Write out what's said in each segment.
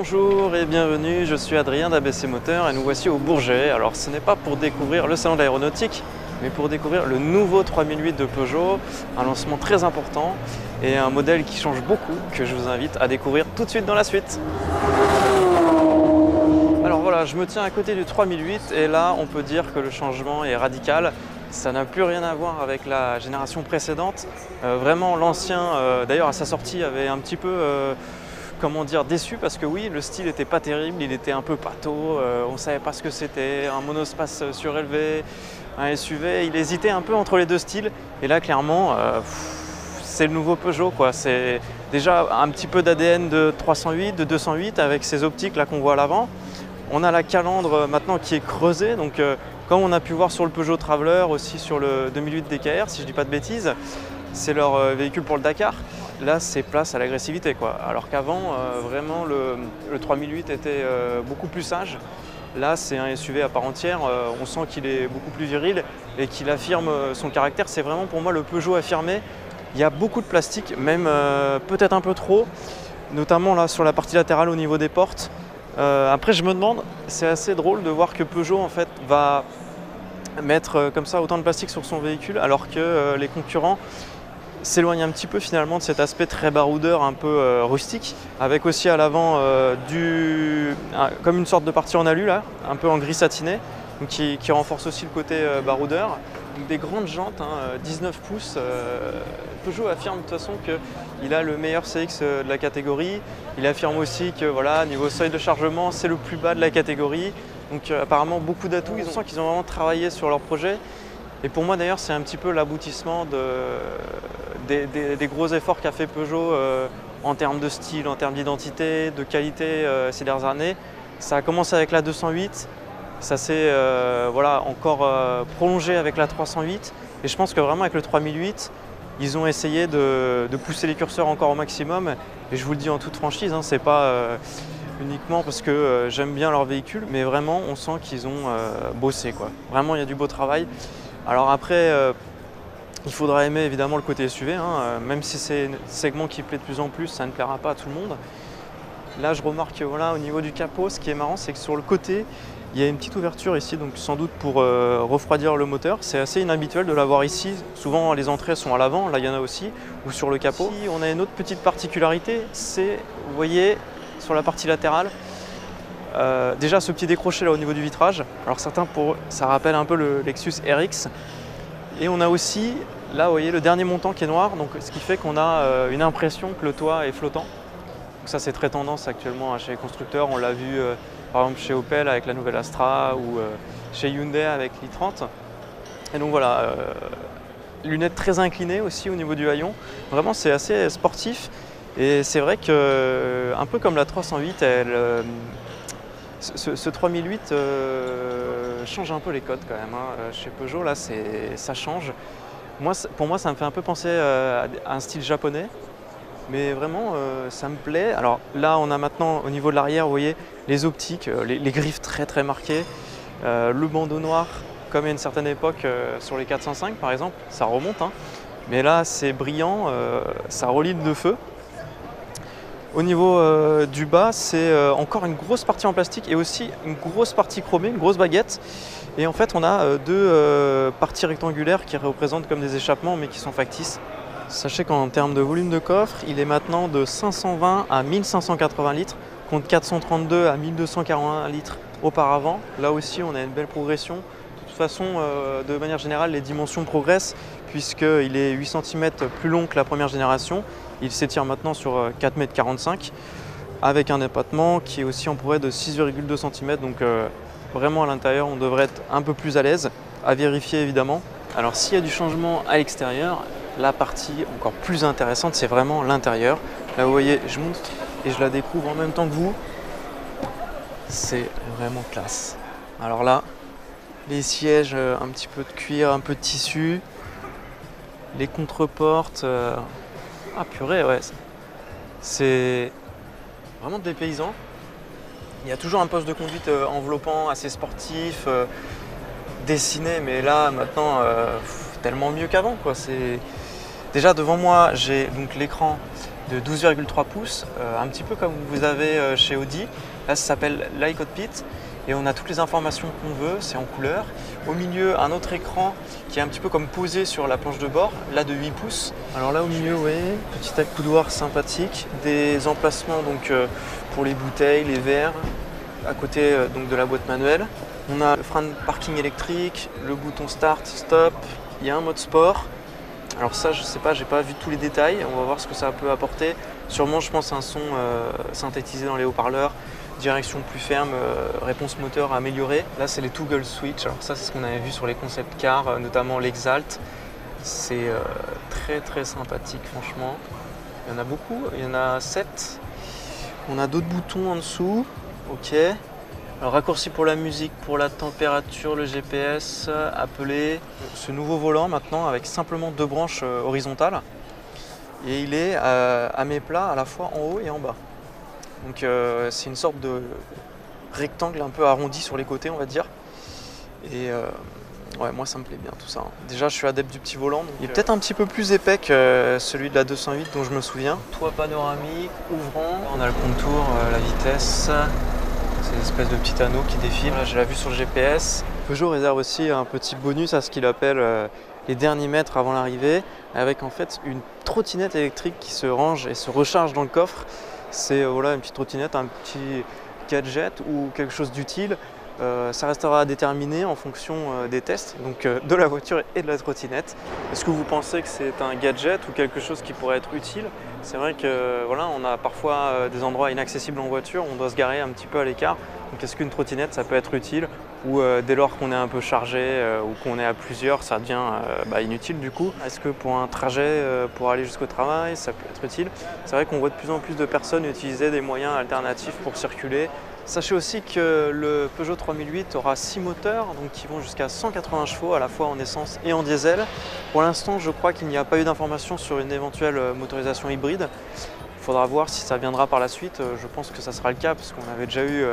Bonjour et bienvenue, je suis Adrien d'ABC Moteur et nous voici au Bourget. Alors ce n'est pas pour découvrir le salon de l'aéronautique, mais pour découvrir le nouveau 3008 de Peugeot, un lancement très important et un modèle qui change beaucoup que je vous invite à découvrir tout de suite dans la suite. Alors voilà, je me tiens à côté du 3008 et là on peut dire que le changement est radical. Ça n'a plus rien à voir avec la génération précédente. Vraiment l'ancien, d'ailleurs à sa sortie, avait un petit peu comment dire, déçu parce que oui, le style n'était pas terrible, il était un peu pâteau, on ne savait pas ce que c'était, un monospace surélevé, un SUV, il hésitait un peu entre les deux styles et là clairement c'est le nouveau Peugeot quoi. C'est déjà un petit peu d'ADN de 308, de 208 avec ces optiques là qu'on voit à l'avant. On a la calandre maintenant qui est creusée, donc comme on a pu voir sur le Peugeot Traveller, aussi sur le 2008 DKR si je ne dis pas de bêtises, c'est leur véhicule pour le Dakar. Là, c'est place à l'agressivité, quoi. Alors qu'avant, vraiment, le 3008 était beaucoup plus sage. Là, c'est un SUV à part entière. On sent qu'il est beaucoup plus viril et qu'il affirme son caractère. C'est vraiment pour moi le Peugeot affirmé. Il y a beaucoup de plastique, même peut-être un peu trop, notamment là sur la partie latérale au niveau des portes. Après, je me demande, c'est assez drôle de voir que Peugeot en fait va mettre comme ça autant de plastique sur son véhicule, alors que les concurrents s'éloigne un petit peu finalement de cet aspect très baroudeur, un peu rustique, avec aussi à l'avant comme une sorte de partie en alu là, un peu en gris satiné, donc qui renforce aussi le côté baroudeur. Donc des grandes jantes, 19 pouces. Peugeot affirme de toute façon qu'il a le meilleur CX de la catégorie. Il affirme aussi que voilà, niveau seuil de chargement, c'est le plus bas de la catégorie. Donc apparemment beaucoup d'atouts. On sent qu'ils ont vraiment travaillé sur leur projet. Et pour moi d'ailleurs, c'est un petit peu l'aboutissement des gros efforts qu'a fait Peugeot en termes de style, en termes d'identité, de qualité ces dernières années. Ça a commencé avec la 208, ça s'est voilà, encore prolongé avec la 308 et je pense que vraiment avec le 3008, ils ont essayé de pousser les curseurs encore au maximum et je vous le dis en toute franchise, hein, c'est pas uniquement parce que j'aime bien leur véhicule, mais vraiment on sent qu'ils ont bossé, quoi. Vraiment il y a du beau travail. Alors après, il faudra aimer évidemment le côté SUV, hein, même si c'est un segment qui plaît de plus en plus, ça ne plaira pas à tout le monde. Là je remarque que voilà, au niveau du capot, ce qui est marrant, c'est que sur le côté, il y a une petite ouverture ici, donc sans doute pour refroidir le moteur. C'est assez inhabituel de l'avoir ici, souvent les entrées sont à l'avant, là il y en a aussi, ou sur le capot. Ici, on a une autre petite particularité, c'est, vous voyez, sur la partie latérale, déjà ce petit décroché là au niveau du vitrage. Alors certains, ça rappelle un peu le Lexus RX. Et on a aussi, là vous voyez, le dernier montant qui est noir, donc ce qui fait qu'on a une impression que le toit est flottant. Donc ça c'est très tendance actuellement chez les constructeurs, on l'a vu par exemple chez Opel avec la nouvelle Astra ou chez Hyundai avec l'i30. Et donc voilà, lunettes très inclinées aussi au niveau du haillon, vraiment c'est assez sportif. Et c'est vrai que, un peu comme la 308, ce 3008 change un peu les codes quand même, hein. Chez Peugeot, là, ça change. Pour moi, ça me fait un peu penser à un style japonais, mais vraiment, ça me plaît. Alors là, on a maintenant, au niveau de l'arrière, vous voyez, les optiques, les griffes très très marquées, le bandeau noir, comme à une certaine époque sur les 405 par exemple, ça remonte, hein. Mais là, c'est brillant, ça relie de feu. Au niveau du bas, c'est encore une grosse partie en plastique et aussi une grosse partie chromée, une grosse baguette. Et en fait, on a deux parties rectangulaires qui représentent comme des échappements mais qui sont factices. Sachez qu'en termes de volume de coffre, il est maintenant de 520 à 1580 litres, contre 432 à 1241 litres auparavant. Là aussi, on a une belle progression. De toute façon, de manière générale, les dimensions progressent puisqu'il est 8 cm plus long que la première génération. Il s'étire maintenant sur 4,45 m avec un empattement qui est aussi en progrès de 6,2 cm. Donc vraiment à l'intérieur, on devrait être un peu plus à l'aise, à vérifier évidemment. Alors s'il y a du changement à l'extérieur, la partie encore plus intéressante, c'est vraiment l'intérieur. Là vous voyez, je monte et je la découvre en même temps que vous. C'est vraiment classe. Alors là, les sièges, un petit peu de cuir, un peu de tissu, les contreportes. Ah purée, ouais, c'est vraiment dépaysant. Il y a toujours un poste de conduite enveloppant, assez sportif, dessiné, mais là maintenant tellement mieux qu'avant, quoi. Déjà devant moi, j'ai donc l'écran de 12,3 pouces, un petit peu comme vous avez chez Audi. Là, ça s'appelle l'iCockpit et on a toutes les informations qu'on veut, c'est en couleur. Au milieu, un autre écran qui est un petit peu comme posé sur la planche de bord, là de 8 pouces. Alors là au milieu, oui, petit accoudoir sympathique, des emplacements donc, pour les bouteilles, les verres, à côté donc, de la boîte manuelle. On a le frein de parking électrique, le bouton start, stop, il y a un mode sport. Alors ça, je sais pas, j'ai pas vu tous les détails, on va voir ce que ça peut apporter. Sûrement, je pense, un son synthétisé dans les haut-parleurs, direction plus ferme, réponse moteur améliorée. Là, c'est les toggle switch. Alors ça, c'est ce qu'on avait vu sur les concept cars, notamment l'Exalt. C'est très très sympathique, franchement. Il y en a beaucoup, il y en a 7. On a d'autres boutons en dessous. Ok. Alors, raccourci pour la musique, pour la température, le GPS, appeler. Ce nouveau volant maintenant avec simplement 2 branches horizontales. Et il est à mes plats à la fois en haut et en bas. Donc c'est une sorte de rectangle un peu arrondi sur les côtés, on va dire. Et ouais, moi ça me plaît bien tout ça. Déjà je suis adepte du petit volant. Il est peut-être un petit peu plus épais que celui de la 208 dont je me souviens. Toit panoramique, ouvrant. On a le contour, la vitesse. C'est une espèce de petit anneau qui défile. Là j'ai la vue sur le GPS. Peugeot réserve aussi un petit bonus à ce qu'il appelle les derniers mètres avant l'arrivée, avec en fait une trottinette électrique qui se range et se recharge dans le coffre. C'est voilà, une petite trottinette, un petit gadget ou quelque chose d'utile. Ça restera à déterminer en fonction des tests, donc de la voiture et de la trottinette. Est-ce que vous pensez que c'est un gadget ou quelque chose qui pourrait être utile? C'est vrai que voilà, on a parfois des endroits inaccessibles en voiture, on doit se garer un petit peu à l'écart. Donc est-ce qu'une trottinette ça peut être utile? Ou dès lors qu'on est un peu chargé ou qu'on est à plusieurs, ça devient inutile du coup. Est-ce que pour un trajet, pour aller jusqu'au travail, ça peut être utile? C'est vrai qu'on voit de plus en plus de personnes utiliser des moyens alternatifs pour circuler. Sachez aussi que le Peugeot 3008 aura 6 moteurs, donc qui vont jusqu'à 180 chevaux à la fois en essence et en diesel. Pour l'instant, je crois qu'il n'y a pas eu d'informations sur une éventuelle motorisation hybride. Il faudra voir si ça viendra par la suite. Je pense que ça sera le cas parce qu'on avait déjà eu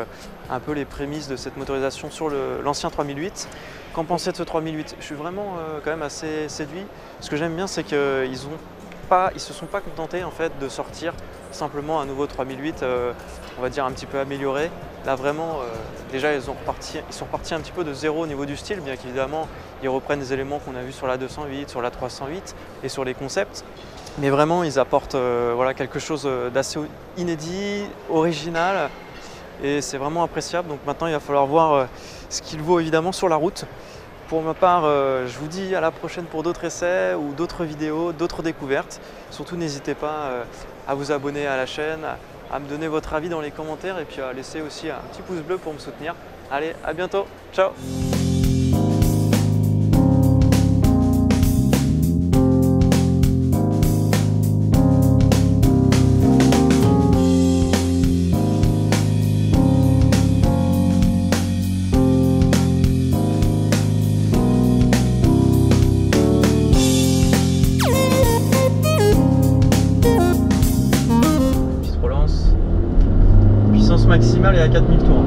un peu les prémices de cette motorisation sur l'ancien 3008. Qu'en pensez de ce 3008? Je suis vraiment quand même assez séduit. Ce que j'aime bien, c'est qu'ils se sont pas contentés en fait de sortir simplement un nouveau 3008, on va dire un petit peu amélioré. Là vraiment, déjà ils sont repartis un petit peu de zéro au niveau du style, bien qu'évidemment ils reprennent des éléments qu'on a vus sur la 208, sur la 308 et sur les concepts. Mais vraiment ils apportent voilà, quelque chose d'assez inédit, original, et c'est vraiment appréciable. Donc maintenant il va falloir voir ce qu'il vaut évidemment sur la route. Pour ma part, je vous dis à la prochaine pour d'autres essais ou d'autres vidéos, d'autres découvertes. Surtout n'hésitez pas à vous abonner à la chaîne, à me donner votre avis dans les commentaires et puis à laisser aussi un petit pouce bleu pour me soutenir. Allez, à bientôt, ciao! Puissance maximale est à 4000 tours.